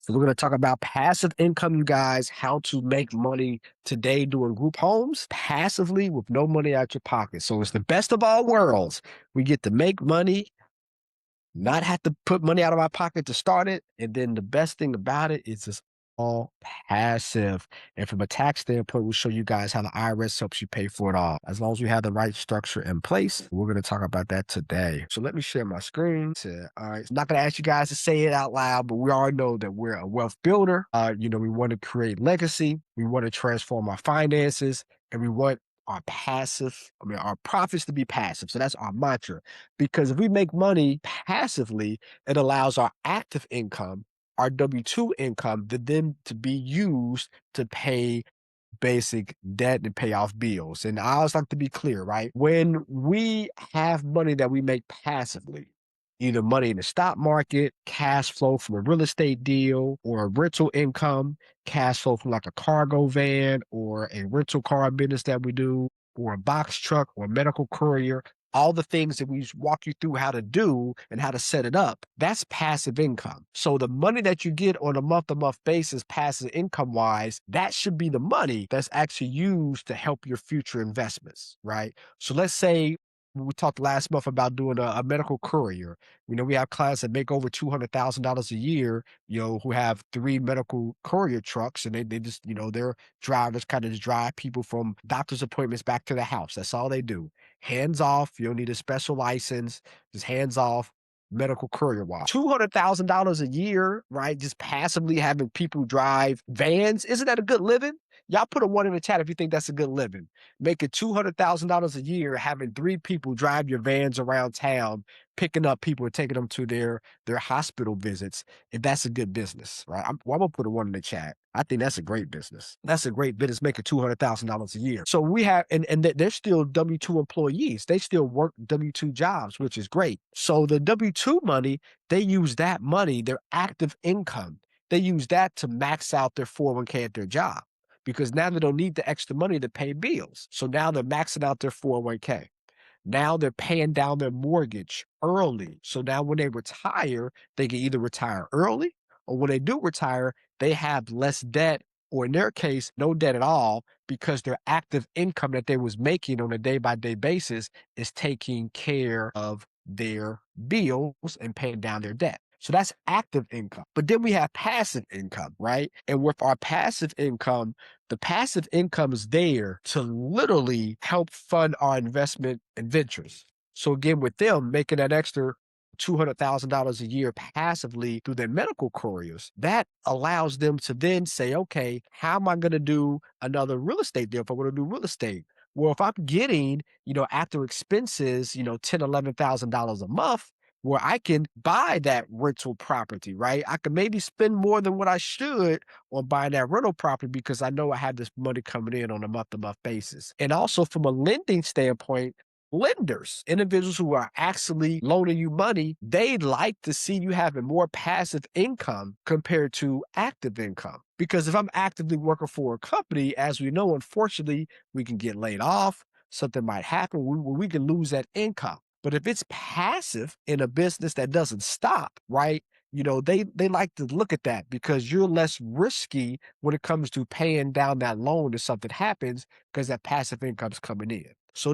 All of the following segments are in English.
So we're going to talk about passive income, you guys, how to make money today doing group homes passively with no money out your pocket. So it's the best of all worlds. We get to make money, not have to put money out of our pocket to start it. And then the best thing about it is it's all passive. And from a tax standpoint, we'll show you guys how the IRS helps you pay for it all. As long as we have the right structure in place, we're going to talk about that today. So let me share my screen. All right. I'm not going to ask you guys to say it out loud, but we all know that we're a wealth builder. We want to create legacy. We want to transform our finances, and we want our profits to be passive. So that's our mantra. Because if we make money passively, it allows our active income, our W-2 income, to be used to pay basic debt and pay off bills. And I always like to be clear, right? When we have money that we make passively, either money in the stock market, cash flow from a real estate deal, or a rental income, cash flow from like a cargo van or a rental car business that we do, or a box truck or a medical courier, all the things that we walk you through how to do and how to set it up, that's passive income. So the money that you get on a month-to-month basis, passive income wise, that should be the money that's actually used to help your future investments, right? So let's say we talked last month about doing a medical courier. We have clients that make over $200,000 a year, who have 3 medical courier trucks, and they just, their drivers kind of just drive people from doctor's appointments back to the house. That's all they do. Hands off. You don't need a special license. Just hands off medical courier watch. $200,000 a year, right? Just passively having people drive vans. Isn't that a good living? Y'all put a 1 in the chat if you think that's a good living. Making $200,000 a year, having 3 people drive your vans around town, picking up people and taking them to their hospital visits. If that's a good business, right? I'm gonna put a 1 in the chat. I think that's a great business. That's a great business, making $200,000 a year. So we have, and they're still W-2 employees. They still work W-2 jobs, which is great. So the W-2 money, they use that money, their active income, they use that to max out their 401k at their job, because now they don't need the extra money to pay bills. So now they're maxing out their 401k. Now they're paying down their mortgage early. So now when they retire, they can either retire early, or when they do retire, they have less debt, or in their case, no debt at all, because their active income that they was making on a day-by-day basis is taking care of their bills and paying down their debt. So that's active income. But then we have passive income, right? And with our passive income, the passive income is there to literally help fund our investment and ventures. So again, with them making that extra $200,000 a year passively through their medical couriers, that allows them to then say, okay, how am I going to do another real estate deal if I want to do real estate? Well, if I'm getting, after expenses, $10,000, $11,000 a month, where I can buy that rental property, right? I can maybe spend more than what I should on buying that rental property because I know I have this money coming in on a month-to-month basis. And also from a lending standpoint, lenders, individuals who are actually loaning you money, they like to see you having more passive income compared to active income. Because if I'm actively working for a company, as we know, unfortunately, we can get laid off. Something might happen. We can lose that income. But if it's passive in a business that doesn't stop, right? They like to look at that because you're less risky when it comes to paying down that loan if something happens, because that passive income's coming in. So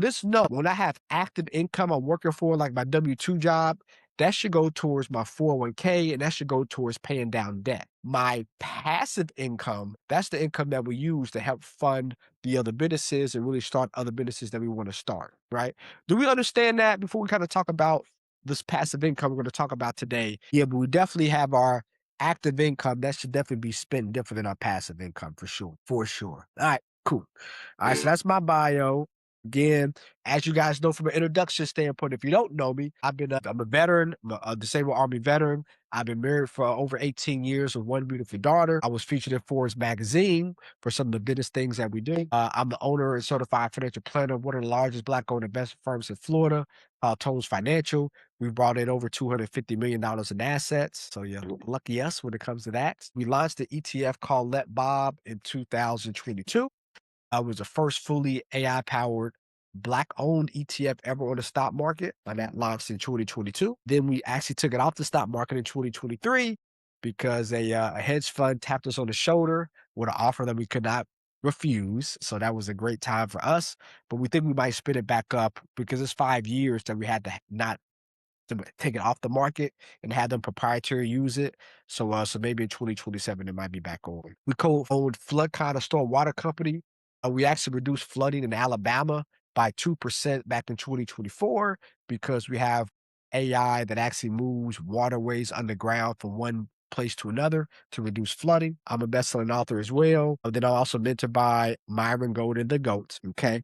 when I have active income I'm working for, like my W-2 job, that should go towards my 401k, and that should go towards paying down debt. My passive income, that's the income that we use to help fund the other businesses and really start other businesses that we want to start, right? Do we understand that before we kind of talk about this passive income we're going to talk about today? Yeah, but we definitely have our active income. That should definitely be spent different than our passive income for sure. For sure. All right, cool. All right, so that's my bio. Again, as you guys know from an introduction standpoint, if you don't know me, I'm a veteran, I'm a disabled Army veteran. I've been married for over 18 years with one beautiful daughter. I was featured in Forbes magazine for some of the business things that we do. I'm the owner and certified financial planner of one of the largest Black-owned investment firms in Florida, Tones Financial. We've brought in over $250 million in assets. So yeah, lucky us when it comes to that. We launched the ETF called Let Bob in 2022. I was the first fully AI-powered Black-owned ETF ever on the stock market, and that launched in 2022. Then we actually took it off the stock market in 2023, because a hedge fund tapped us on the shoulder with an offer that we could not refuse. So that was a great time for us. But we think we might spin it back up because it's 5 years that we had to not to take it off the market and have them proprietary use it. So maybe in 2027 it might be back on. We co-owned Flood Kind Storm Water Company. We actually reduced flooding in Alabama by 2% back in 2024 because we have AI that actually moves waterways underground from one place to another to reduce flooding. I'm a best-selling author as well. Then I'm also mentored by Myron Golden, the GOAT. Okay.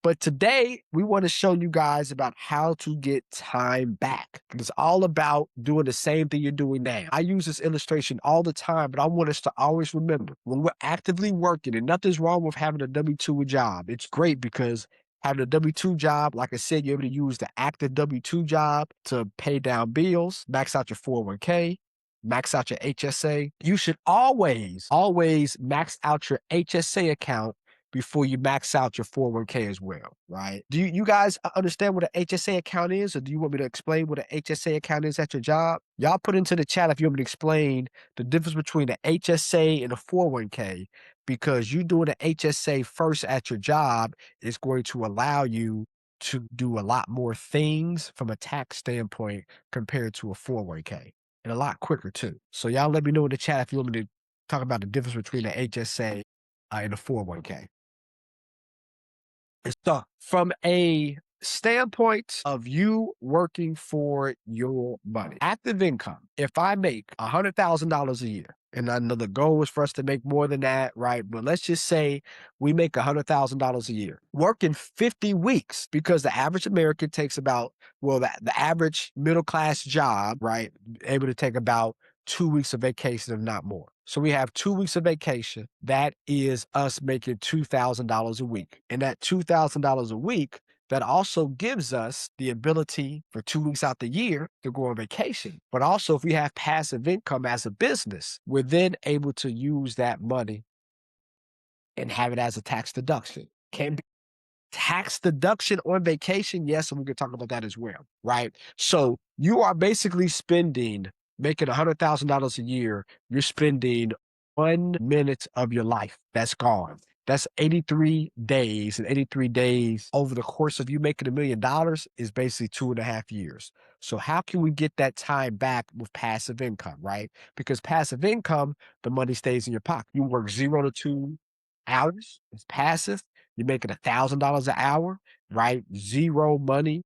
But today we want to show you guys about how to get time back. It's all about doing the same thing you're doing now. I use this illustration all the time, but I want us to always remember when we're actively working, and nothing's wrong with having a W-2 job. It's great because having a W-2 job, like I said, you're able to use the active W-2 job to pay down bills, max out your 401k, max out your HSA. You should always max out your HSA account before you max out your 401k as well, right? Do you guys understand what an HSA account is, or do you want me to explain what an HSA account is at your job? Y'all put into the chat if you want me to explain the difference between the HSA and a 401k, because you doing the HSA first at your job is going to allow you to do a lot more things from a tax standpoint compared to a 401k, and a lot quicker too. So y'all let me know in the chat if you want me to talk about the difference between the HSA and the 401k. So, from a standpoint of you working for your money, active income, if I make $100,000 a year, and I know the goal is for us to make more than that, right? But let's just say we make $100,000 a year, working 50 weeks, because the average American takes about, well, the average middle class job, right, able to take about 2 weeks of vacation, if not more. So we have 2 weeks of vacation. That is us making $2,000 a week. And that $2,000 a week, that also gives us the ability for 2 weeks out the year to go on vacation. But also, if we have passive income as a business, we're then able to use that money and have it as a tax deduction. Can be tax deduction on vacation, yes, and we can talk about that as well, right? So you are basically making $100,000 a year, you're spending 1 minute of your life that's gone. That's 83 days, and 83 days over the course of you making $1 million is basically 2.5 years. So how can we get that time back with passive income, right? Because passive income, the money stays in your pocket. You work 0 to 2 hours, it's passive. You're making $1,000 an hour, right? Zero money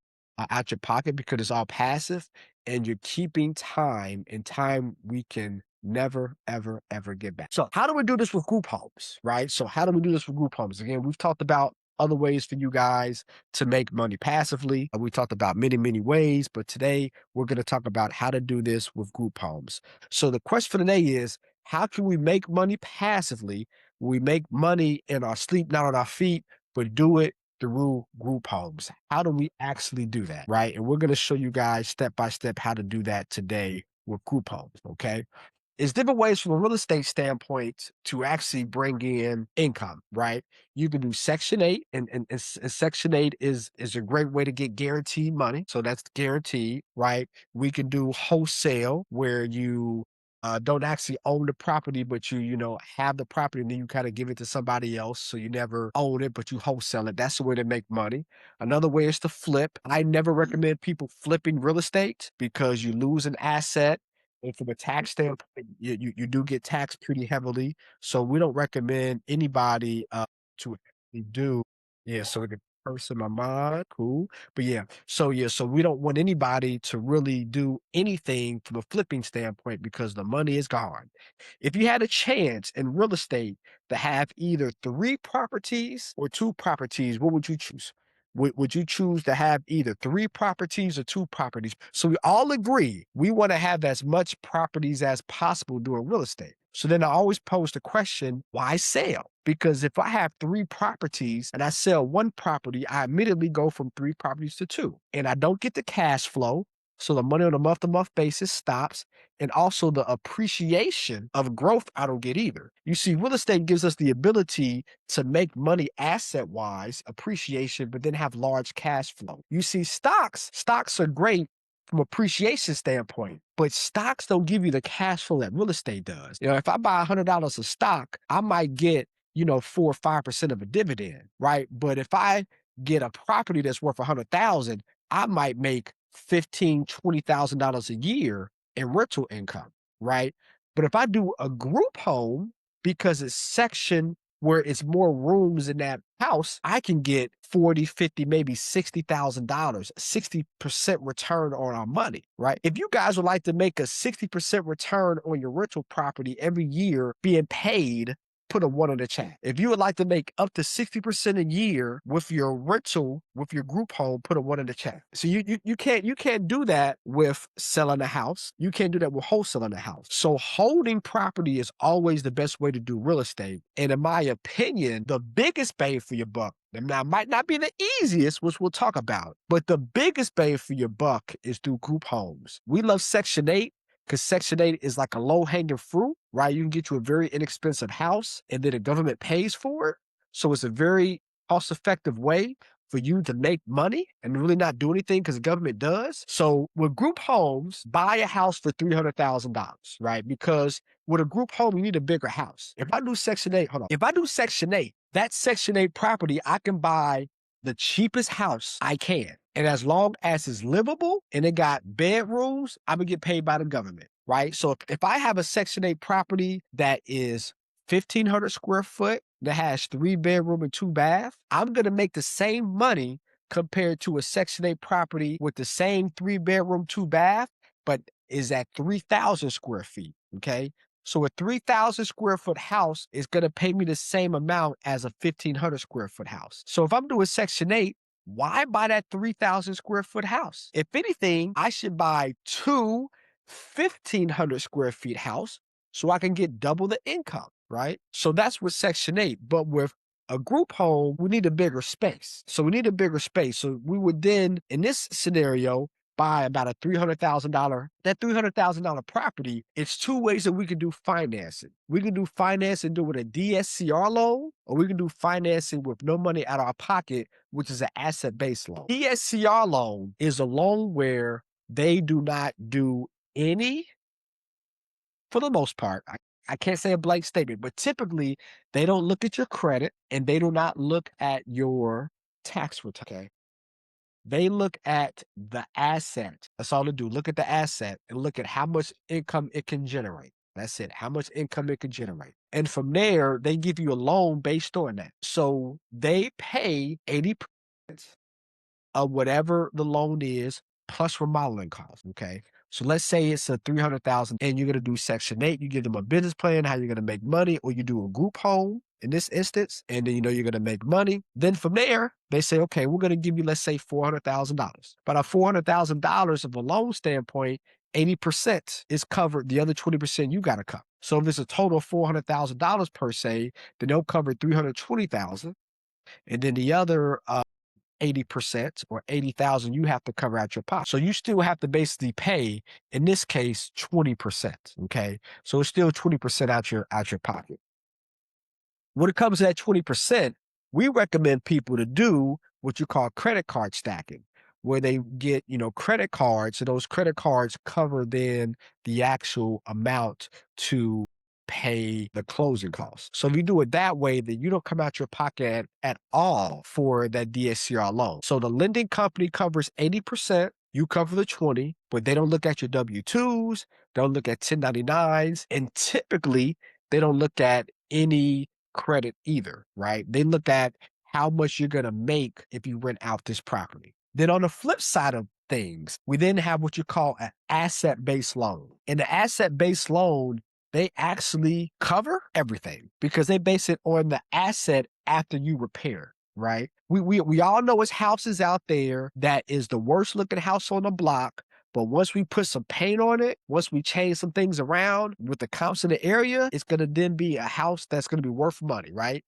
out your pocket because it's all passive, and you're keeping time, and time we can never, ever, ever get back. So how do we do this with group homes, right? So how do we do this with group homes? Again, we've talked about other ways for you guys to make money passively. We talked about many, many ways, but today we're going to talk about how to do this with group homes. So the question for today is, how can we make money passively? We make money in our sleep, not on our feet, but do it through group homes. How do we actually do that, right? And we're going to show you guys step by step how to do that today with group homes, okay? It's different ways from a real estate standpoint to actually bring in income, right? You can do Section 8, and Section 8 is a great way to get guaranteed money. So that's guaranteed, right? We can do wholesale, where you don't actually own the property, but you have the property and then you kind of give it to somebody else. So you never own it, but you wholesale it. That's the way to make money. Another way is to flip. I never recommend people flipping real estate because you lose an asset. And from a tax standpoint, you do get taxed pretty heavily. So we don't recommend anybody to actually do. Yeah, so the person, my mind, cool. But so we don't want anybody to really do anything from a flipping standpoint because the money is gone. If you had a chance in real estate to have either 3 properties or 2 properties, what would you choose? Would you choose to have either 3 properties or 2 properties? So we all agree we want to have as much properties as possible doing real estate. So then I always pose the question, why sell? Because if I have 3 properties and I sell 1 property, I immediately go from 3 properties to 2. And I don't get the cash flow. So the money on a month-to-month basis stops. And also the appreciation of growth I don't get either. You see, real estate gives us the ability to make money asset-wise, appreciation, but then have large cash flow. You see, stocks are great from appreciation standpoint, but stocks don't give you the cash flow that real estate does. If I buy $100 of stock, I might get, 4 or 5% of a dividend, right? But if I get a property that's worth 100,000, I might make $15,000, $20,000 a year in rental income, right? But if I do a group home, because it's sectioned where it's more rooms in that house, I can get 40, 50, maybe $60,000, 60% return on our money, right? If you guys would like to make a 60% return on your rental property every year being paid, put a 1 in the chat. If you would like to make up to 60% a year with your rental, with your group home, put a 1 in the chat. So you can't do that with selling a house. You can't do that with wholesaling a house. So holding property is always the best way to do real estate. And in my opinion, the biggest bang for your buck, now, might not be the easiest, which we'll talk about, but the biggest bang for your buck is through group homes. We love Section 8 because Section 8 is like a low-hanging fruit, right? You can get you a very inexpensive house, and then the government pays for it. So it's a very cost-effective way for you to make money and really not do anything because the government does. So with group homes, buy a house for $300,000, right? Because with a group home, you need a bigger house. If I do Section 8, hold on. If I do Section 8, that Section 8 property, I can buy the cheapest house I can. And as long as it's livable and it got bedrooms, I'm gonna get paid by the government, right? So if I have a Section 8 property that is 1,500 square foot, that has 3 bedroom and 2 bath, I'm gonna make the same money compared to a Section 8 property with the same 3 bedroom, 2 bath, but is at 3,000 square feet, okay? So a 3,000 square foot house is going to pay me the same amount as a 1,500 square foot house. So if I'm doing Section 8, why buy that 3,000 square foot house? If anything, I should buy 2 1,500 square feet house so I can get double the income, right? So that's with Section 8. But with a group home, we need a bigger space. So we need a bigger space. So we would then, in this scenario, buy about a $300,000, that $300,000 property, it's 2 ways that we can do financing. We can do financing with a DSCR loan, or we can do financing with no money out of our pocket, which is an asset-based loan. DSCR loan is a loan where they do not do any, for the most part, I can't say a blank statement, but typically they don't look at your credit and they do not look at your tax return. Okay? They look at the asset. That's all they do. Look at the asset and look at how much income it can generate. That's it. How much income it can generate. And from there, they give you a loan based on that. So they pay 80% of whatever the loan is plus remodeling costs. Okay. So let's say it's a 300,000 and you're going to do Section 8. You give them a business plan, how you're going to make money, or you do a group home in this instance, and then you're going to make money. Then from there, they say, okay, we're going to give you, let's say, $400,000. But our $400,000 of a loan standpoint, 80% is covered. The other 20% you got to cover. So if it's a total of $400,000 per se, then they'll cover $320,000. And then the other 80% or 80,000 you have to cover out your pocket. So you still have to basically pay, in this case, 20%. Okay. So it's still 20% out your pocket. When it comes to that 20%, we recommend people to do what you call credit card stacking, where they get, credit cards, and those credit cards cover then the actual amount to pay the closing costs. So if you do it that way, then you don't come out your pocket at all for that DSCR loan. So the lending company covers 80%, you cover the 20, but they don't look at your W-2s, don't look at 1099s, and typically they don't look at any credit either, right? They look at how much you're going to make if you rent out this property. Then on the flip side of things, we then have what you call an asset-based loan. In the asset-based loan, they actually cover everything because they base it on the asset after you repair, right? We all know it's houses out there that is the worst looking house on the block. But once we put some paint on it, once we change some things around with the comps in the area, it's going to then be a house that's going to be worth money, right?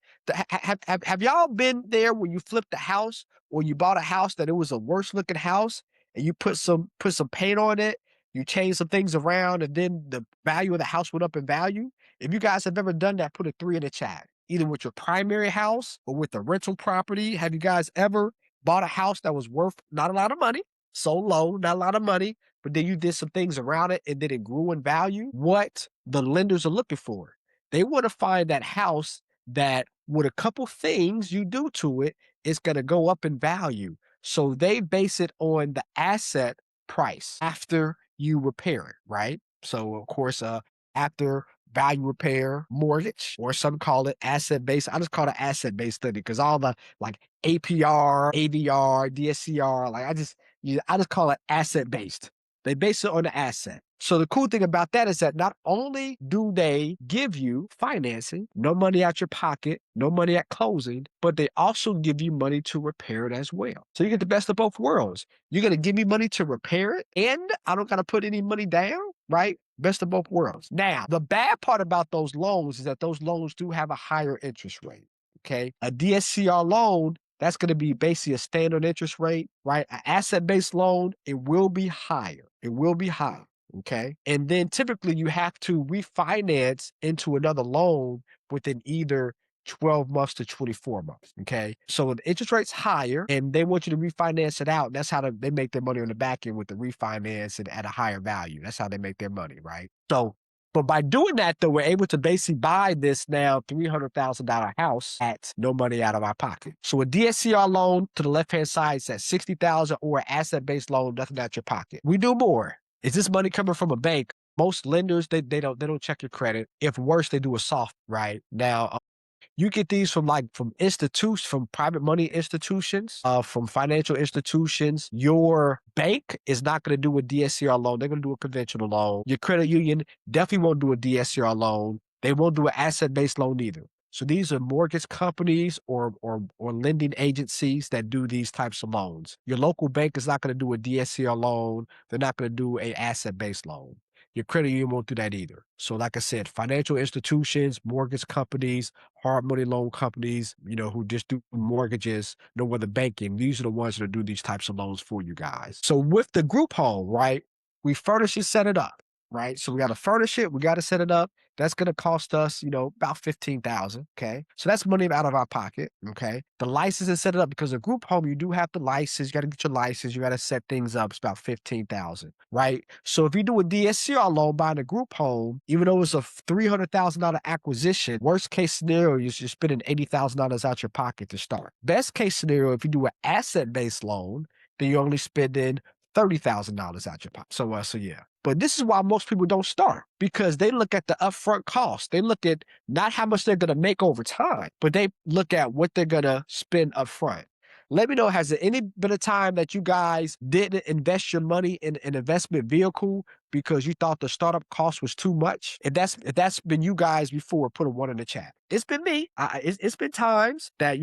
Have y'all been there when you flipped a house or you bought a house that it was a worse looking house and you put some paint on it, you change some things around, and then the value of the house went up in value? If you guys have ever done that, put a 3 in the chat, either with your primary house or with the rental property. Have you guys ever bought a house that was worth not a lot of money? so low, not a lot of money, but then you did some things around it and then it grew in value. What the lenders are looking for, they want to find that house that with a couple things you do to it, it's going to go up in value. So they base it on the asset price after you repair it, right? So of course, after value repair mortgage, or some call it asset based. I just call it asset based study because all the like APR, AVR, DSCR, like I just call it asset based. They base it on the asset. So the cool thing about that is that not only do they give you financing, no money out your pocket, no money at closing, but they also give you money to repair it as well. So you get the best of both worlds. You're going to give me money to repair it, and I don't got to put any money down, right? Best of both worlds. Now, the bad part about those loans is that those loans do have a higher interest rate. Okay. A DSCR loan, that's going to be basically a standard interest rate, right? An asset-based loan, it will be higher. It will be higher. Okay. And then typically you have to refinance into another loan within either 12 months to 24 months. Okay. So the interest rate's higher and they want you to refinance it out. That's how they make their money on the back end with the refinance and at a higher value. That's how they make their money, right? So, but by doing that, though, we're able to basically buy this now $300,000 house at no money out of our pocket. So a DSCR loan to the left-hand side is at $60,000, or an asset-based loan, nothing out your pocket. We do more. Is this money coming from a bank? Most lenders, they don't check your credit. If worse, they do a soft, right? Now, you get these from institutions, from private money institutions, from financial institutions. Your bank is not going to do a DSCR loan. They're going to do a conventional loan. Your credit union definitely won't do a DSCR loan. They won't do an asset-based loan either. So these are mortgage companies or lending agencies that do these types of loans. Your local bank is not going to do a DSCR loan. They're not going to do a asset-based loan. Your credit union won't do that either. So like I said, financial institutions, mortgage companies, hard money loan companies, who just do mortgages, no other banking. These are the ones that do these types of loans for you guys. So with the group home, right, we furnish it, set it up, right? So we got to furnish it. We got to set it up. That's going to cost us, about $15,000. Okay. So that's money out of our pocket. Okay. The license is set it up because a group home, you do have the license. You got to get your license. You got to set things up. It's about $15,000. Right. So if you do a DSCR loan buying a group home, even though it's a $300,000 acquisition, worst case scenario, you're spending $80,000 out your pocket to start. Best case scenario, if you do an asset-based loan, then you're only spending $30,000 out your pocket. So yeah. But this is why most people don't start, because they look at the upfront cost. They look at not how much they're going to make over time, but they look at what they're going to spend upfront. Let me know, has there any been a time that you guys didn't invest your money in an investment vehicle because you thought the startup cost was too much? If that's been you guys before, put a 1 in the chat. It's been me. It's been times that,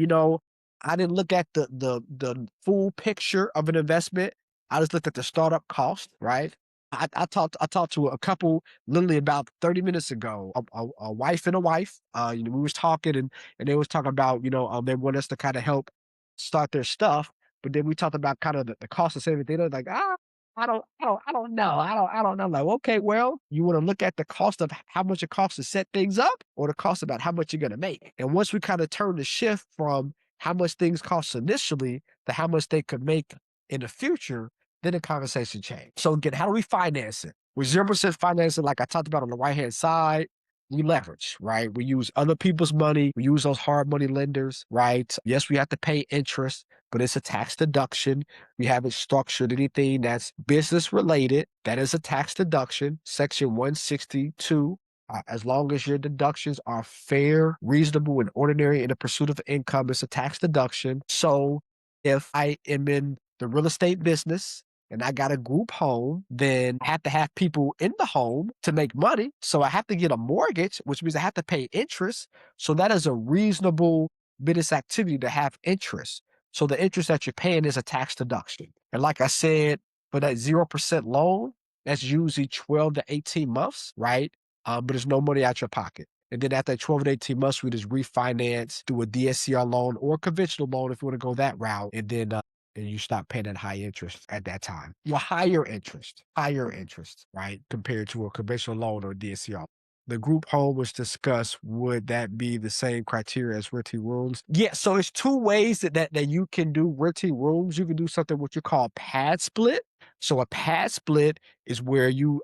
I didn't look at the full picture of an investment. I just looked at the startup cost, right? I talked to a couple literally about 30 minutes ago, a wife and a wife. We was talking and they was talking about, they want us to kind of help start their stuff. But then we talked about kind of the cost of everything. They're like, I don't know. I don't know. I'm like, okay, well, you want to look at the cost of how much it costs to set things up, or the cost about how much you're going to make. And once we kind of turn the shift from how much things cost initially to how much they could make in the future, then the conversation changed. So again, how do we finance it? With 0% financing, like I talked about on the right-hand side, we leverage, right? We use other people's money. We use those hard money lenders, right? Yes, we have to pay interest, but it's a tax deduction. We haven't structured anything that's business related. That is a tax deduction. Section 162. As long as your deductions are fair, reasonable, and ordinary in the pursuit of income, it's a tax deduction. So if I am in the real estate business and I got a group home, then I have to have people in the home to make money. So I have to get a mortgage, which means I have to pay interest. So that is a reasonable business activity to have interest. So the interest that you're paying is a tax deduction. And like I said, for that 0% loan, that's usually 12 to 18 months, right? But there's no money out your pocket. And then after 12 to 18 months, we just refinance, do a DSCR loan or a conventional loan if you want to go that route. And then and you stop paying that high interest at that time. Well, higher interest, right? Compared to a conventional loan or DSCR. the group home was discussed, would that be the same criteria as renting rooms? Yeah, so it's two ways that you can do renting rooms. You can do something what you call pad split. So a pad split is where you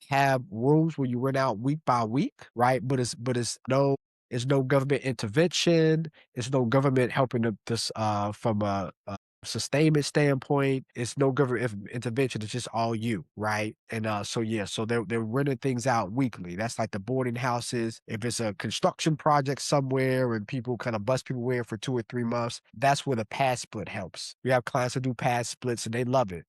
have rooms where you rent out week by week, right? It's no government intervention. It's no government helping this from a sustainment standpoint. It's no government intervention. It's just all you, right? And so yeah, so they're renting things out weekly. That's like the boarding houses. If it's a construction project somewhere and people kind of bust people in for 2 or 3 months, that's where the pad split helps. We have clients that do pad splits and they love it.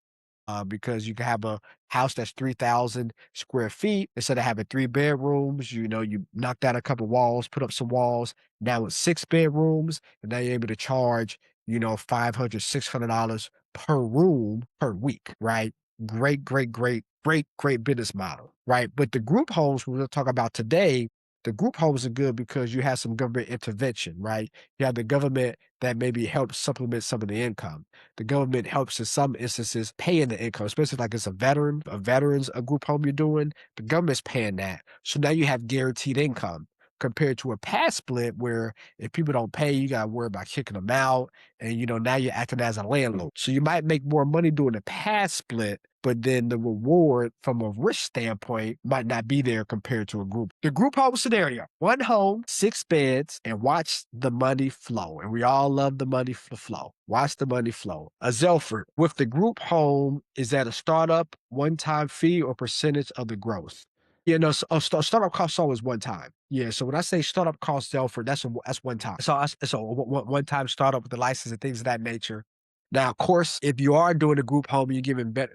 Because you can have a house that's 3,000 square feet. Instead of having 3 bedrooms, you knock down a couple walls, put up some walls. Now it's 6 bedrooms, and now you're able to charge, $500, $600 per room per week, right? Great, great, great, great, great business model, right? But the group homes we're going to talk about today, the group homes are good because you have some government intervention, right? You have the government that maybe helps supplement some of the income. The government helps in some instances paying the income, especially like it's a group home you're doing, the government's paying that. So now you have guaranteed income compared to a pad split where if people don't pay, you got to worry about kicking them out. And, now you're acting as a landlord. So you might make more money doing a pad split, but then the reward from a risk standpoint might not be there compared to a group. The group home scenario, 1 home, 6 beds, and watch the money flow. And we all love the money flow. Watch the money flow. A Zelford, with the group home, is that a startup, one-time fee, or percentage of the gross? Yeah, no, startup cost always one time. Yeah, so when I say startup cost Zelford, that's one time. So one-time startup with the license and things of that nature. Now, of course, if you are doing a group home and you're giving better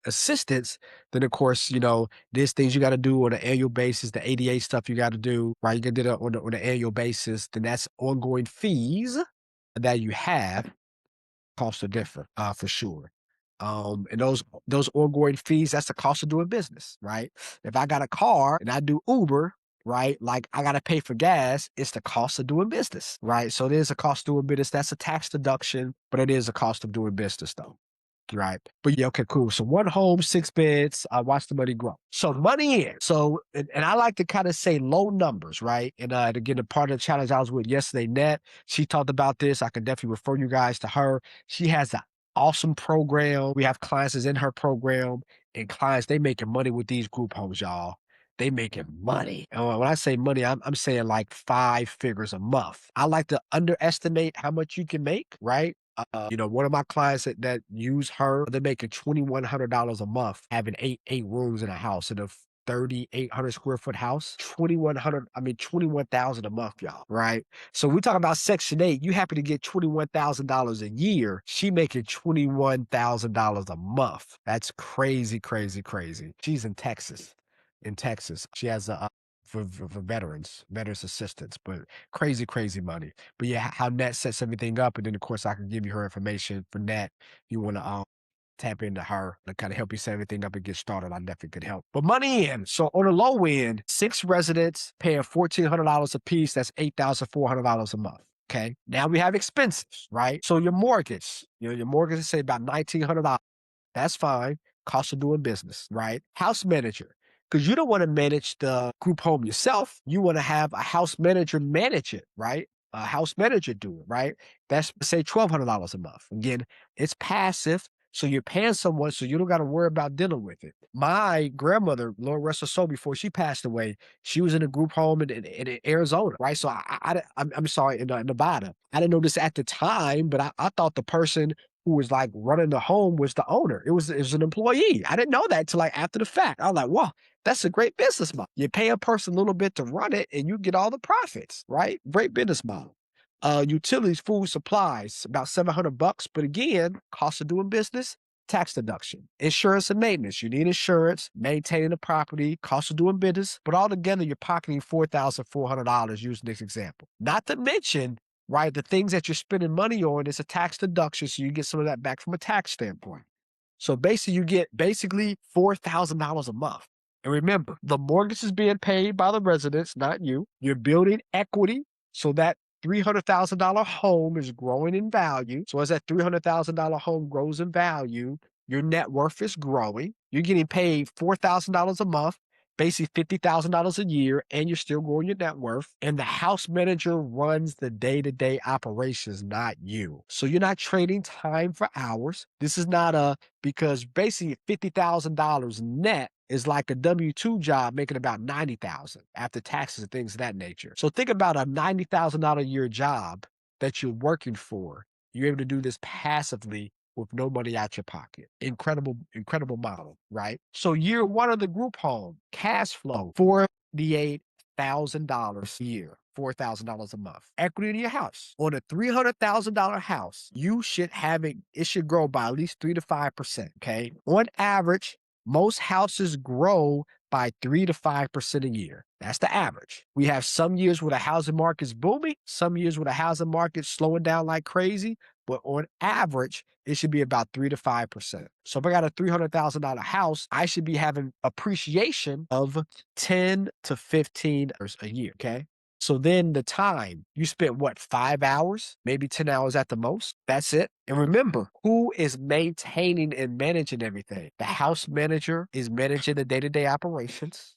assistance, then of course, there's things you got to do on an annual basis, the ADA stuff you got to do, right? You got to do that on an annual basis. Then that's ongoing fees that you have. Costs are different, for sure. And those ongoing fees, that's the cost of doing business, right? If I got a car and I do Uber, right? Like I gotta pay for gas, it's the cost of doing business, right? So there's a cost of doing business. That's a tax deduction, but it is a cost of doing business though. Right. But yeah, okay, cool. So 1 home, 6 beds, I watch the money grow. So money in. So, and I like to kind of say low numbers, right? And again, the part of the challenge I was with yesterday, Net, she talked about this. I can definitely refer you guys to her. She has an awesome program. We have clients that's in her program, and clients, they making money with these group homes, y'all. They making money. And when I say money, I'm saying like 5 figures a month. I like to underestimate how much you can make, right? One of my clients that use her, they're making $2,100 a month, having eight rooms in a house in a 3,800 square foot house. 21,000 a month, y'all. Right. So we talk about Section 8. You happy to get $21,000 a year. She making $21,000 a month. That's crazy, crazy, crazy. She's in Texas. She has a for veterans assistance, but crazy, crazy money. But yeah, how Net sets everything up, and then of course I can give you her information for Net. You want to tap into her to kind of help you set everything up and get started. I definitely could help. But money in. So on the low end, 6 residents paying $1,400 a piece. That's $8,400 a month. Okay. Now we have expenses, right? So your mortgage, your mortgage is say about $1,900. That's fine. Cost of doing business, right? House manager. Because you don't want to manage the group home yourself. You want to have a house manager manage it, right? A house manager do it, right? That's say $1,200 a month. Again, it's passive. So you're paying someone so you don't got to worry about dealing with it. My grandmother, Lord rest her soul, before she passed away, she was in a group home in Arizona, right? So I'm sorry, in Nevada. I didn't know this at the time, but I thought the person who was like running the home was the owner. It was an employee. I didn't know that until like after the fact. I was like, wow, that's a great business model. You pay a person a little bit to run it and you get all the profits, right? Great business model. Utilities, food, supplies, about $700. But again, cost of doing business, tax deduction, insurance and maintenance. You need insurance, maintaining the property, cost of doing business, but altogether you're pocketing $4,400 using this example. Not to mention, right, the things that you're spending money on is a tax deduction, so you get some of that back from a tax standpoint. So basically, you get $4,000 a month. And remember, the mortgage is being paid by the residents, not you. You're building equity so that $300,000 home is growing in value. So as that $300,000 home grows in value, your net worth is growing. You're getting paid $4,000 a month. basically $50,000 a year, and you're still growing your net worth. And the house manager runs the day-to-day operations, not you. So you're not trading time for hours. This is not because basically $50,000 net is like a W-2 job making about $90,000 after taxes and things of that nature. So think about a $90,000 a year job that you're working for. You're able to do this passively with no money out your pocket. Incredible, incredible model, right? So year one of the group home, cash flow, $48,000 a year. $4,000 a month. Equity in your house. On a $300,000 house, you should have it should grow by at least 3 to 5%. Okay. On average, most houses grow by 3 to 5% a year. That's the average. We have some years where the housing market's booming, some years where the housing market's slowing down like crazy, but on average, it should be about 3 to 5%. So if I got a $300,000 house, I should be having appreciation of 10 to 15 a year. Okay. So then the time you spent, what, 5 hours, maybe 10 hours at the most? That's it. And remember, who is maintaining and managing everything? The house manager is managing the day-to-day operations.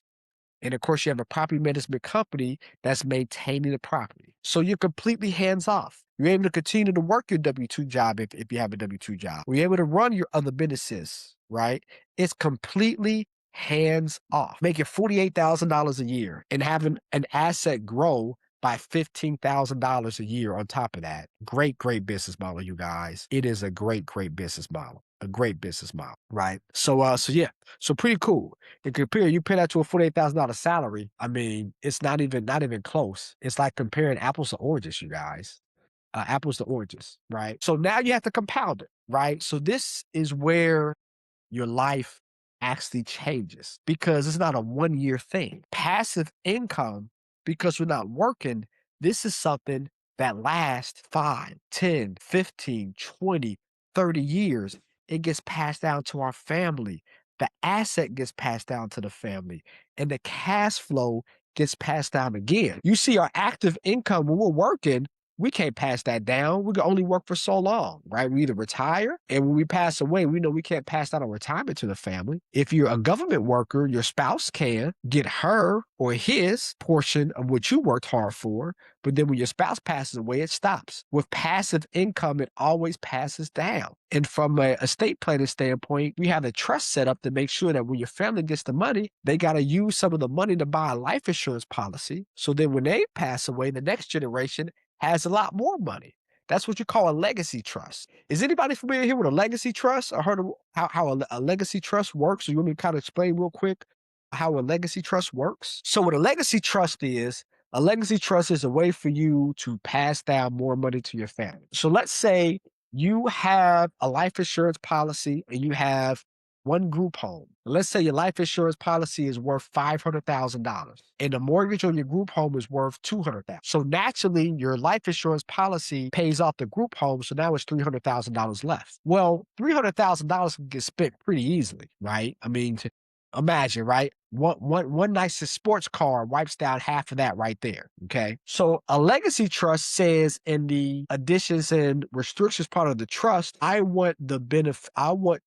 And of course, you have a property management company that's maintaining the property. So you're completely hands off. You're able to continue to work your W-2 job if you have a W-2 job. You're able to run your other businesses, right? It's completely hands off. Making $48,000 a year and having an asset grow by $15,000 a year on top of that. Great, great business model, you guys. It is a great, great business model. A great business model, right? So yeah. So pretty cool. And compare, you pay that to a $48,000 salary. I mean, it's not even close. It's like comparing apples to oranges, you guys. Apples to oranges, right? So now you have to compound it, right? So this is where your life actually changes because it's not a 1 year thing. Passive income, because we're not working, this is something that lasts 5, 10, 15, 20, 30 years. It gets passed down to our family. The asset gets passed down to the family, and the cash flow gets passed down again. You see, our active income when we're working, we can't pass that down. We can only work for so long, right? We either retire, and when we pass away, we know we can't pass down our retirement to the family. If you're a government worker, your spouse can get her or his portion of what you worked hard for, but then when your spouse passes away, it stops. With passive income, it always passes down. And from a estate planning standpoint, we have a trust set up to make sure that when your family gets the money, they got to use some of the money to buy a life insurance policy. So then when they pass away, the next generation has a lot more money. That's what you call a legacy trust. Is anybody familiar here with a legacy trust? I heard of how a legacy trust works. So you want me to kind of explain real quick how a legacy trust works? So what a legacy trust is a way for you to pass down more money to your family. So let's say you have a life insurance policy and you have one group home. Let's say your life insurance policy is worth $500,000 and the mortgage on your group home is worth $200,000. So naturally, your life insurance policy pays off the group home. So now it's $300,000 left. Well, $300,000 can get spent pretty easily, right? I mean, imagine, right? One nice sports car wipes down half of that right there. Okay. So a legacy trust says in the additions and restrictions part of the trust, I want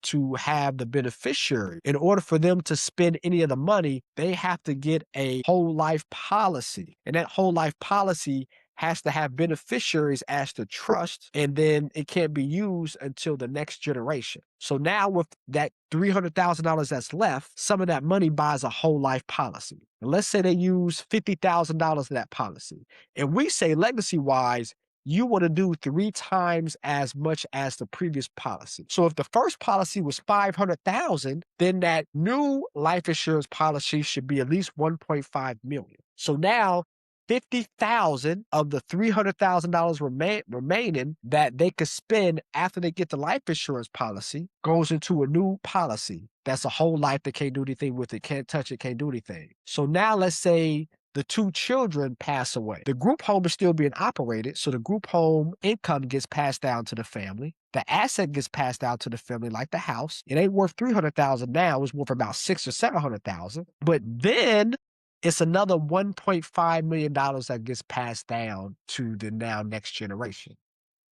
to have the beneficiary. In order for them to spend any of the money, they have to get a whole life policy. And that whole life policy has to have beneficiaries as the trust, and then it can't be used until the next generation. So now with that $300,000 that's left, some of that money buys a whole life policy. And let's say they use $50,000 of that policy. And we say legacy wise, you want to do 3 times as much as the previous policy. So if the first policy was $500,000, then that new life insurance policy should be at least $1.5 million. So now $50,000 of the $300,000 remaining that they could spend after they get the life insurance policy goes into a new policy. That's a whole life. They can't do anything with it, can't touch it, can't do anything. So now let's say the 2 children pass away. The group home is still being operated, so the group home income gets passed down to the family. The asset gets passed down to the family, like the house. It ain't worth $300,000 now; it's worth about $600,000 or $700,000. But then it's another $1.5 million that gets passed down to the now next generation.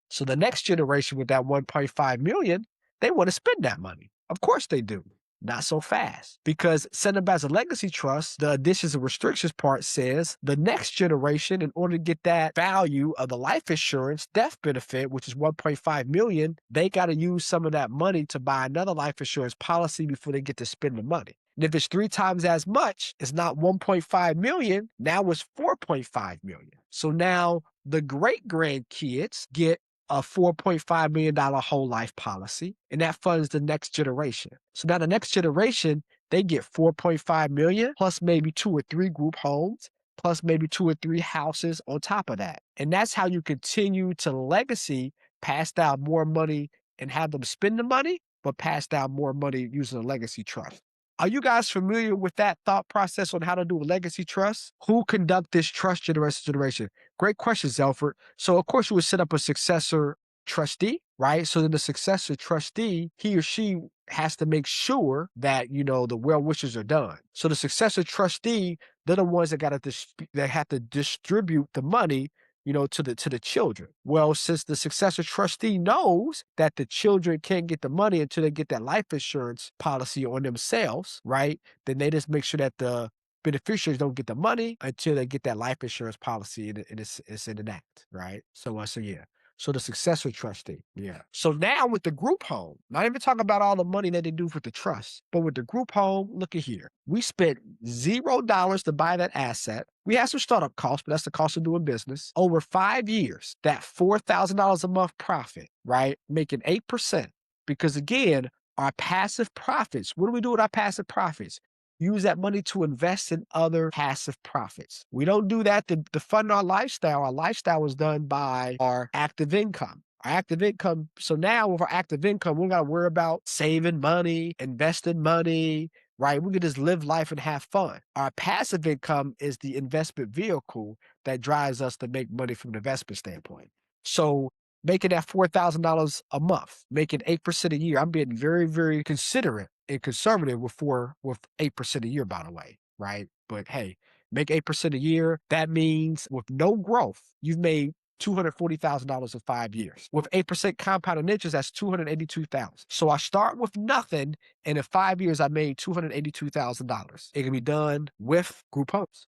So the next generation with that $1.5 million, they want to spend that money. Of course they do. Not so fast, because setting up as a legacy trust, the additions and restrictions part says the next generation, in order to get that value of the life insurance death benefit, which is 1.5 million, they got to use some of that money to buy another life insurance policy before they get to spend the money. And if it's 3 times as much, it's not 1.5 million, now it's 4.5 million. So now the great grandkids get a $4.5 million whole life policy, and that funds the next generation. So now the next generation, they get 4.5 million plus maybe 2 or 3 group homes, plus maybe 2 or 3 houses on top of that. And that's how you continue to legacy, pass down more money and have them spend the money, but pass down more money using a legacy trust. Are you guys familiar with that thought process on how to do a legacy trust? Who conduct this trust generation to generation? Great question, Zelford. So of course you would set up a successor trustee, right? So then the successor trustee, he or she has to make sure that, the well wishes are done. So the successor trustee, they're the ones that that have to distribute the money, to the children. Well, since the successor trustee knows that the children can't get the money until they get that life insurance policy on themselves, right? Then they just make sure that the beneficiaries don't get the money until they get that life insurance policy and it's in an act, right? So yeah. So the successor trustee. Yeah. So now with the group home, not even talking about all the money that they do for the trust, but with the group home, look at here. We spent $0 to buy that asset. We had some startup costs, but that's the cost of doing business. Over 5 years, that $4,000 a month profit, right? Making 8%. Because again, our passive profits, what do we do with our passive profits? Use that money to invest in other passive profits. We don't do that to fund our lifestyle. Our lifestyle was done by our active income. Our active income. So now with our active income, we don't got to worry about saving money, investing money, right? We can just live life and have fun. Our passive income is the investment vehicle that drives us to make money from an investment standpoint. So making that $4,000 a month, making 8% a year, I'm being very, very considerate and conservative with 8% a year, by the way, right? But hey, make 8% a year. That means with no growth, you've made $240,000 in 5 years. With 8% compounded interest, that's $282,000. So I start with nothing, and in 5 years, I made $282,000. It can be done with group homes.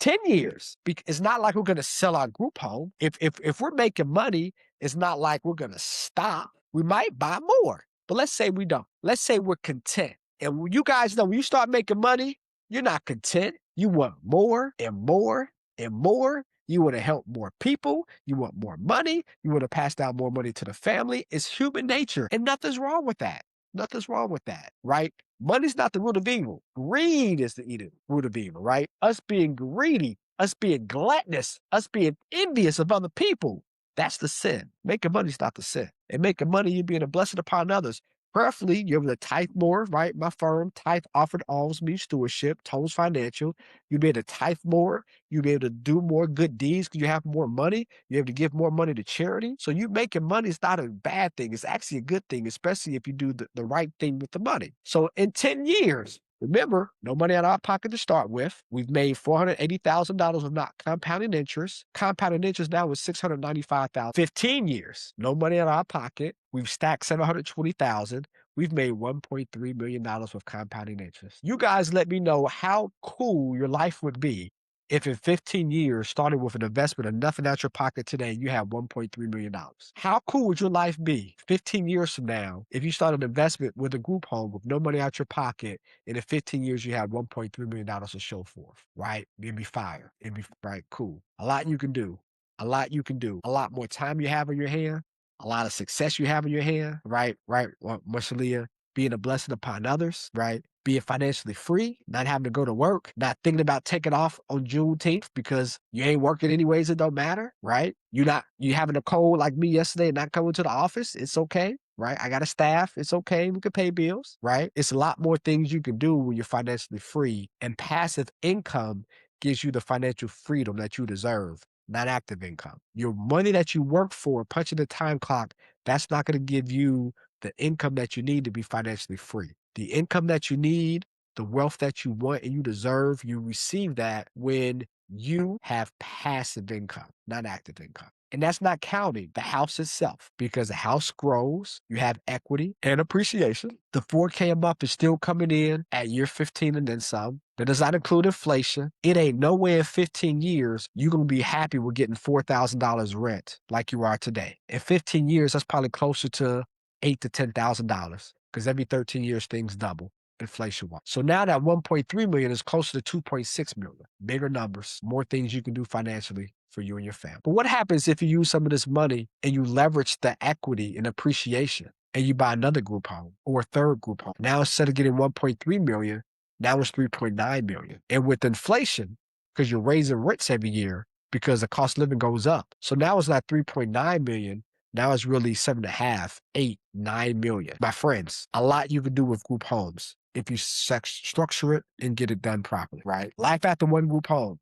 10 years. It's not like we're going to sell our group home. If we're making money, it's not like we're going to stop. We might buy more, but let's say we don't. Let's say we're content. And you guys know when you start making money, you're not content. You want more and more and more. You want to help more people. You want more money. You want to pass down more money to the family. It's human nature, and nothing's wrong with that. Nothing's wrong with that, right? Money's not the root of evil. Greed is the root of evil, right? Us being greedy, us being gluttonous, us being envious of other people. That's the sin. Making money's not the sin. And making money, you're being a blessing upon others. Preferably, you're able to tithe more, right? My firm, Tithe Offered Alms Means Stewardship, Tones Financial. You'll be able to tithe more. You'll be able to do more good deeds because you have more money. You're able to give more money to charity. So you making money is not a bad thing. It's actually a good thing, especially if you do the right thing with the money. So in 10 years, remember, no money out of our pocket to start with. We've made $480,000 of not compounding interest. Compounding interest now is $695,000. 15 years, no money out of our pocket. We've stacked $720,000. We've made $1.3 million with compounding interest. You guys let me know how cool your life would be if in 15 years, starting with an investment of nothing out your pocket today, you have $1.3 million. How cool would your life be 15 years from now if you start an investment with a group home with no money out your pocket, and in 15 years you have $1.3 million to show forth, right? It'd be fire. It'd be right, cool. A lot you can do. A lot you can do. A lot more time you have on your hand. A lot of success you have in your hand, right? Right, Marcelia, being a blessing upon others, right? Being financially free, not having to go to work, not thinking about taking off on Juneteenth because you ain't working anyways, it don't matter, right? You having a cold like me yesterday and not coming to the office, it's okay, right? I got a staff, it's okay, we can pay bills, right? It's a lot more things you can do when you're financially free, and passive income gives you the financial freedom that you deserve. Not active income. Your money that you work for, punching the time clock, that's not going to give you the income that you need to be financially free. The income that you need, the wealth that you want and you deserve, you receive that when you have passive income, not active income. And that's not counting the house itself because the house grows, you have equity and appreciation. The 4K a month is still coming in at year 15 and then some. That does not include inflation. It ain't no way in 15 years you're going to be happy with getting $4,000 rent like you are today. In 15 years, that's probably closer to $8,000 to $10,000 because every 13 years things double inflation-wise. So now that 1.3 million is closer to 2.6 million. Bigger numbers, more things you can do financially for you and your family. But what happens if you use some of this money and you leverage the equity and appreciation and you buy another group home or a third group home? Now instead of getting 1.3 million, now it's 3.9 million. And with inflation, because you're raising rents every year because the cost of living goes up. So now it's not 3.9 million. Now it's really 7.5, 8, 9 million. My friends, a lot you can do with group homes if you structure it and get it done properly, right? Life after one group home,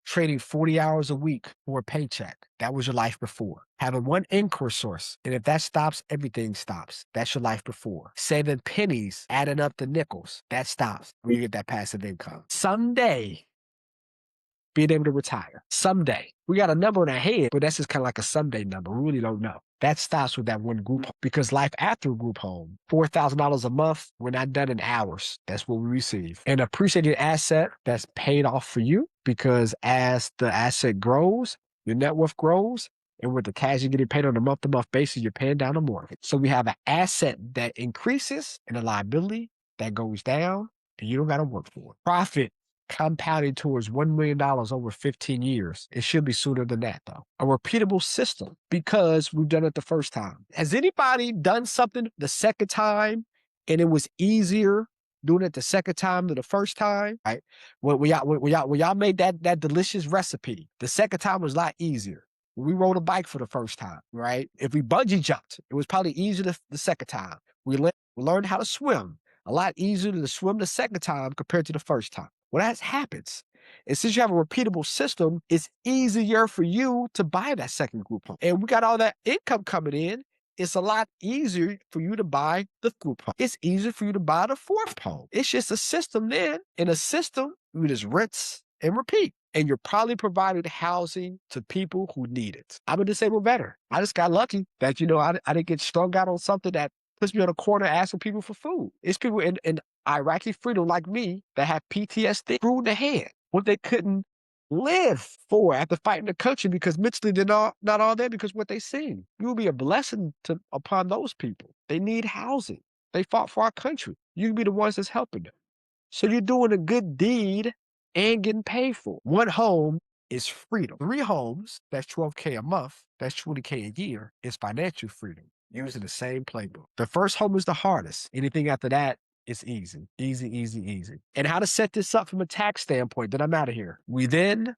trading 40 hours a week for a paycheck. That was your life before. Having one income source, and if that stops, everything stops. That's your life before. Saving pennies, adding up the nickels, that stops when you get that passive income. Someday, being able to retire. Someday. We got a number in our head, but that's just kind of like a someday number. We really don't know. That stops with that one group home because life after a group home, $4,000 a month, we're not done in hours. That's what we receive. An appreciated asset that's paid off for you because as the asset grows, your net worth grows, and with the cash you're getting paid on a month-to-month basis, you're paying down a mortgage. So we have an asset that increases and a liability that goes down, and you don't got to work for it. Profit compounding towards $1 million over 15 years. It should be sooner than that, though. A repeatable system because we've done it the first time. Has anybody done something the second time and it was easier doing it the second time than the first time? Right? When y'all made that delicious recipe, the second time was a lot easier. When we rode a bike for the first time, right? If we bungee jumped, it was probably easier the second time. We learned how to swim. A lot easier to swim the second time compared to the first time. Well, that happens. And since you have a repeatable system, it's easier for you to buy that second group home. And we got all that income coming in. It's a lot easier for you to buy the group home. It's easier for you to buy the fourth home. It's just a system then. In a system, you just rinse and repeat. And you're probably providing housing to people who need it. I'm a disabled veteran. I just got lucky that, I didn't get strung out on something that puts me on a corner asking people for food. It's people in Iraqi freedom like me that have PTSD through the head. What they couldn't live for after fighting the country because mentally they're not all there because what they seen. You will be a blessing upon those people. They need housing. They fought for our country. You can be the ones that's helping them. So you're doing a good deed and getting paid for. One home is freedom. 3 homes, that's 12K a month, that's 20K a year, is financial freedom using the same playbook. The first home is the hardest. Anything after that, it's easy. Easy, easy, easy. And how to set this up from a tax standpoint, then I'm out of here. We then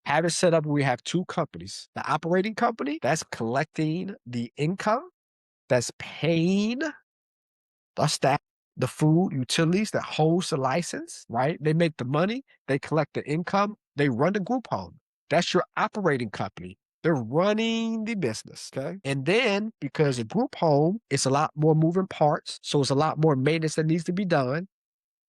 have it set up where we have 2 companies. The operating company, that's collecting the income, that's paying the staff, the food, utilities that holds the license, right? They make the money, they collect the income, they run the group home. That's your operating company. They're running the business, okay? And then because a group home, it's a lot more moving parts, so it's a lot more maintenance that needs to be done.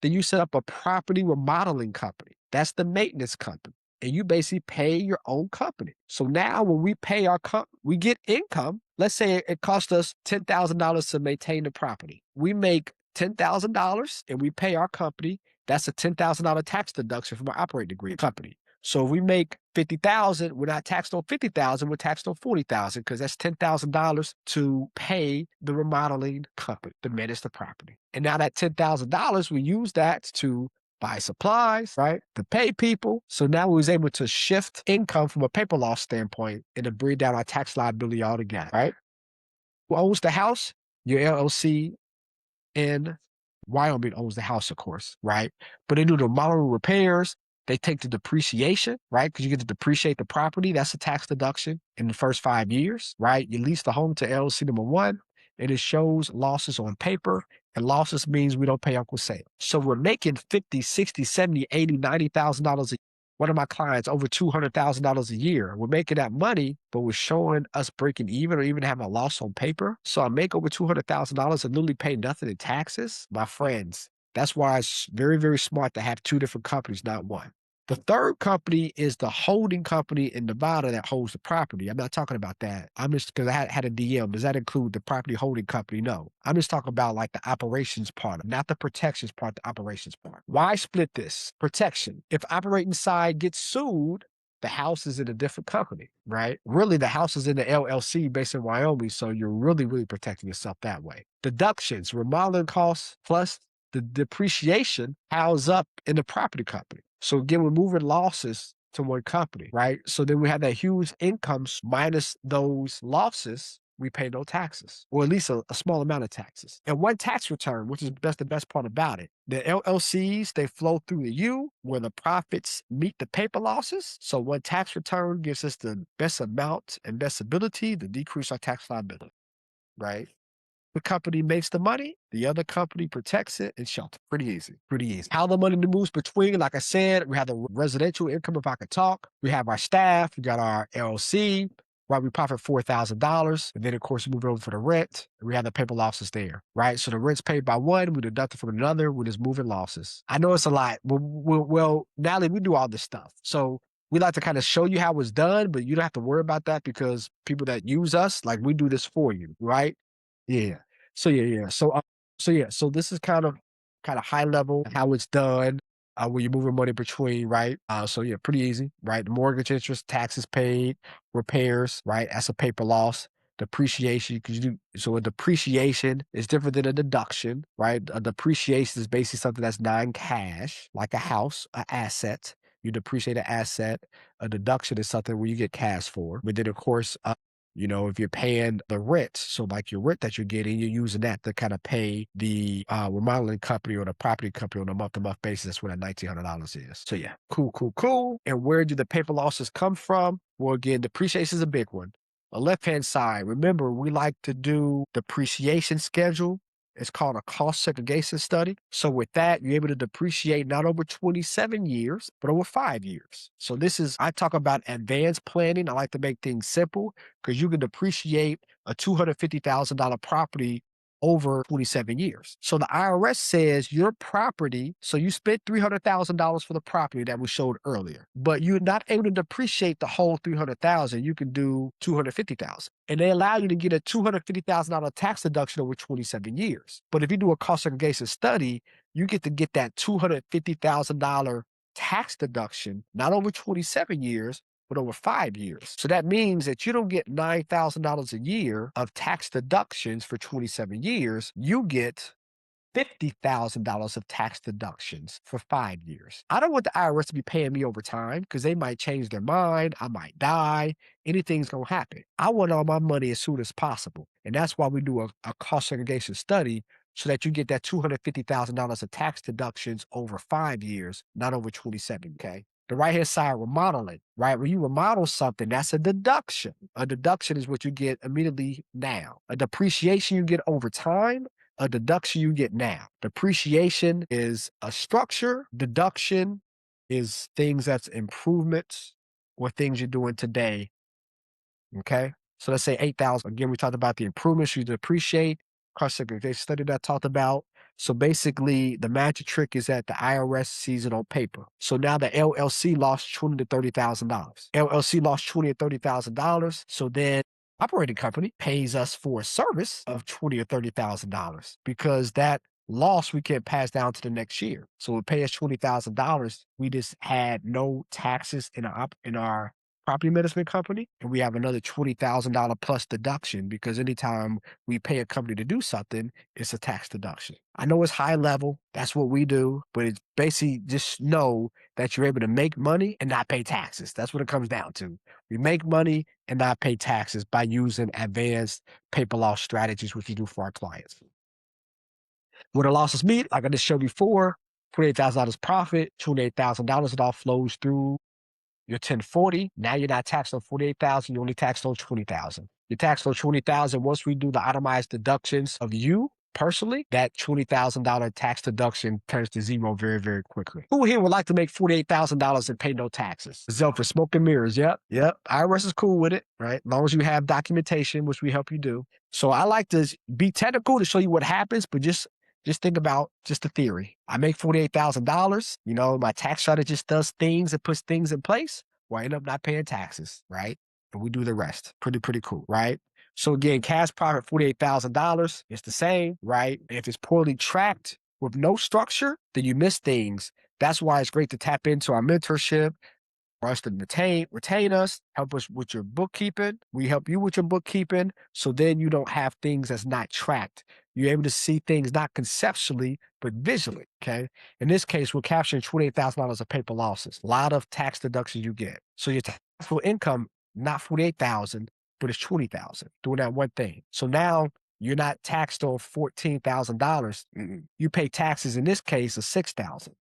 Then you set up a property remodeling company. That's the maintenance company. And you basically pay your own company. So now when we pay our company, we get income. Let's say it costs us $10,000 to maintain the property. We make $10,000 and we pay our company. That's a $10,000 tax deduction from our operating degree company. So if we make $50,000, we're not taxed on $50,000, we're taxed on $40,000 because that's $10,000 to pay the remodeling company to manage the property. And now that $10,000, we use that to buy supplies, right? To pay people. So now we was able to shift income from a paper loss standpoint and to bring down our tax liability altogether, right? Who owns the house? Your LLC in Wyoming owns the house, of course, right? But they do the modeling repairs. They take the depreciation, right? Because you get to depreciate the property. That's a tax deduction in the first 5 years, right? You lease the home to LLC number 1, and it shows losses on paper. And losses means we don't pay Uncle Sam. So we're making $50, $60, $70, $80, $90,000 a year. One of my clients, over $200,000 a year. We're making that money, but we're showing us breaking even or even having a loss on paper. So I make over $200,000 and literally pay nothing in taxes. My friends, that's why it's very, very smart to have 2 different companies, not one. The third company is the holding company in Nevada that holds the property. I'm not talking about that. I'm just because I had a DM. Does that include the property holding company? No. I'm just talking about like the operations part, not the protections part, the operations part. Why split this? Protection. If operating side gets sued, the house is in a different company, right? Really, the house is in the LLC based in Wyoming. So you're really, really protecting yourself that way. Deductions, remodeling costs, plus the depreciation housed up in the property company. So again, we're moving losses to one company, right? So then we have that huge incomes minus those losses. We pay no taxes, or at least a small amount of taxes. And one tax return, which is the best part about it. The LLCs, they flow through the U where the profits meet the paper losses. So one tax return gives us the best amount and best ability to decrease our tax liability, right? The company makes the money, the other company protects it and shelter. Pretty easy, pretty easy. How the money moves between, like I said, we have the residential income if I could talk. We have our staff, we got our LLC, right? We profit $4,000. And then, of course, we move over for the rent. We have the paper losses there, right? So the rent's paid by one, we deduct it from another, we're just moving losses. I know it's a lot. Well, Natalie, we do all this stuff. So we like to kind of show you how it's done, but you don't have to worry about that because people that use us, like we do this for you, right? Yeah. So yeah. So this is kind of high level how it's done. Where you're moving money between, right? So yeah, pretty easy, right? Mortgage interest, taxes paid, repairs, right? That's a paper loss. Depreciation, because you do so a depreciation is different than a deduction, right? A depreciation is basically something that's non-cash, like a house, an asset. You depreciate an asset. A deduction is something where you get cash for. But then, of course, if you're paying the rent, so like your rent that you're getting, you're using that to kind of pay the remodeling company or the property company on a month-to-month basis. That's what that $1,900 is. So yeah, cool. And where do the paper losses come from? Well, again, depreciation is a big one. The left-hand side, remember, we like to do depreciation schedule. It's called a cost segregation study. So with that, you're able to depreciate not over 27 years, but over 5 years. So I talk about advanced planning. I like to make things simple because you can depreciate a $250,000 property over 27 years. So the IRS says your property, so you spent $300,000 for the property that we showed earlier, but you're not able to depreciate the whole 300,000. You can do 250,000. And they allow you to get a $250,000 tax deduction over 27 years. But if you do a cost segregation study, you get to get that $250,000 tax deduction, not over 27 years, but over 5 years. So that means that you don't get $9,000 a year of tax deductions for 27 years. You get $50,000 of tax deductions for 5 years. I don't want the IRS to be paying me over time because they might change their mind. I might die. Anything's going to happen. I want all my money as soon as possible. And that's why we do a cost segregation study so that you get that $250,000 of tax deductions over 5 years, not over 27, okay? The right-hand side, remodeling, right? When you remodel something, that's a deduction. A deduction is what you get immediately now. A depreciation you get over time. A deduction you get now. Depreciation is a structure. Deduction is things that's improvements or things you're doing today. Okay? So let's say 8,000. Again, we talked about the improvements you depreciate. Cost segregation study that I talked about. So basically, the magic trick is that the IRS sees it on paper. So now the LLC lost $20,000 to $30,000. LLC lost $20,000 to $30,000. So then operating company pays us for a service of $20,000 or $30,000 because that loss we can't pass down to the next year. So it pay us $20,000. We just had no taxes in our property management company, and we have another $20,000 plus deduction because anytime we pay a company to do something, it's a tax deduction. I know it's high level. That's what we do, but it's basically just know that you're able to make money and not pay taxes. That's what it comes down to. We make money and not pay taxes by using advanced paper loss strategies, which we do for our clients. When the losses meet, like I just showed before, $28,000 profit, $28,000, it all flows through your 1040. Now you're not taxed on 48,000, you're only taxed on 20,000. You're taxed on 20,000 once we do the itemized deductions of you personally, that $20,000 tax deduction turns to zero very, very quickly. Who here would like to make $48,000 and pay no taxes? Zell for smoke and mirrors. Yep. IRS is cool with it, right? As long as you have documentation, which we help you do. So I like to be technical to show you what happens, but just Just think about just the theory. I make $48,000. My tax strategy just does things and puts things in place. Well, I end up not paying taxes, right? And we do the rest. Pretty cool, right? So again, cash profit, $48,000. It's the same, right? If it's poorly tracked with no structure, then you miss things. That's why it's great to tap into our mentorship for us to retain us, help us with your bookkeeping. We help you with your bookkeeping. So then you don't have things that's not tracked. You're able to see things not conceptually, but visually. Okay. In this case, we're capturing $28,000 of paper losses. A lot of tax deductions you get. So your taxable income, not 48,000, but it's 20,000 doing that one thing. So now you're not taxed on $14,000. You pay taxes in this case of 6,000.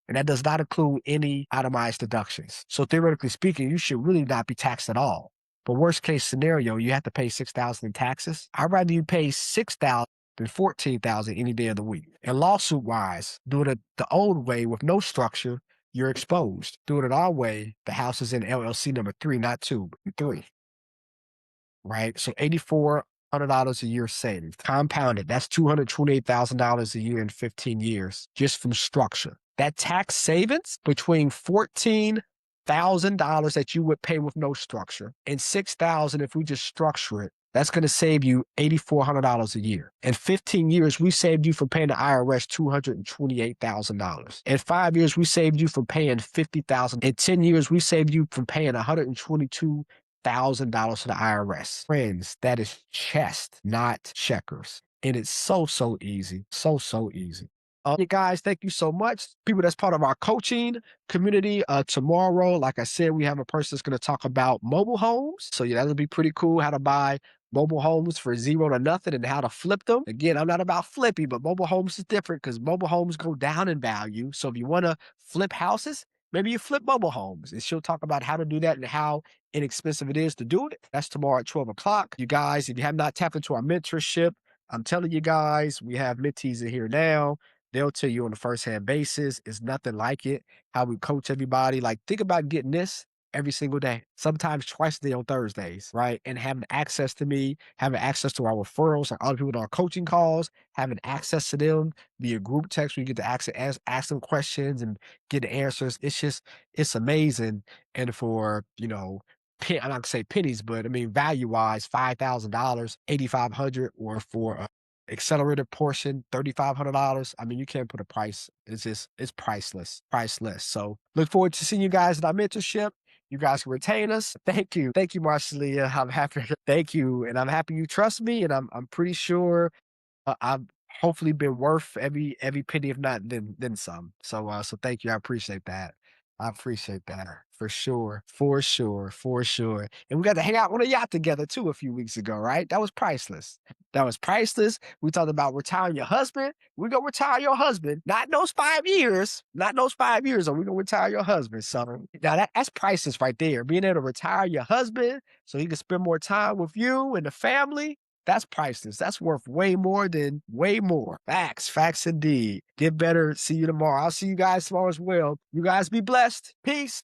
And that does not include any itemized deductions. So theoretically speaking, you should really not be taxed at all. But worst case scenario, you have to pay 6,000 in taxes. I'd rather you pay 6,000 than 14,000 any day of the week. And lawsuit wise, doing it the old way with no structure, you're exposed. Doing it our way, the house is in LLC number 3, not 2, but 3. Right? So $8,400 a year saved. Compounded, that's $228,000 a year in 15 years just from structure. That tax savings between $14,000 that you would pay with no structure and $6,000 if we just structure it, that's going to save you $8,400 a year. In 15 years, we saved you from paying the IRS $228,000. In 5 years, we saved you from paying $50,000. In 10 years, we saved you from paying $122,000 to the IRS. Friends, that is chess, not checkers. And it's so easy. So easy. You guys, thank you so much. People that's part of our coaching community. Tomorrow, like I said, we have a person that's going to talk about mobile homes. So yeah, that'll be pretty cool. How to buy mobile homes for 0 to nothing and how to flip them. Again, I'm not about flipping, but mobile homes is different because mobile homes go down in value. So if you want to flip houses, maybe you flip mobile homes. And she'll talk about how to do that and how inexpensive it is to do it. That's tomorrow at 12 o'clock. You guys, if you have not tapped into our mentorship, I'm telling you guys, we have mentees in here now. They'll tell you on a first-hand basis. It's nothing like it. How we coach everybody. Like, think about getting this every single day, sometimes twice a day on Thursdays, right? And having access to me, having access to our referrals, like other people on our coaching calls, having access to them via group text where you get to ask them questions and get the answers. It's amazing. And for, I'm not gonna say pennies, but I mean value-wise, $5,000, 8,500, or for accelerated portion, $3,500. I mean, you can't put a price. It's priceless, priceless. So look forward to seeing you guys in our mentorship. You guys can retain us. Thank you. Thank you, Marcelia. I'm happy. Thank you. And I'm happy you trust me. And I'm pretty sure I've hopefully been worth every penny, if not then some. So thank you. I appreciate that. I appreciate that for sure, for sure. And we got to hang out on a yacht together too a few weeks ago, right? That was priceless. That was priceless. We talked about retiring your husband. We're gonna retire your husband, not in those 5 years, not in those 5 years, or we're gonna retire your husband. So now that's priceless right there. Being able to retire your husband so he can spend more time with you and the family. That's priceless. That's worth way more. Facts indeed. Get better. See you tomorrow. I'll see you guys tomorrow as well. You guys be blessed. Peace.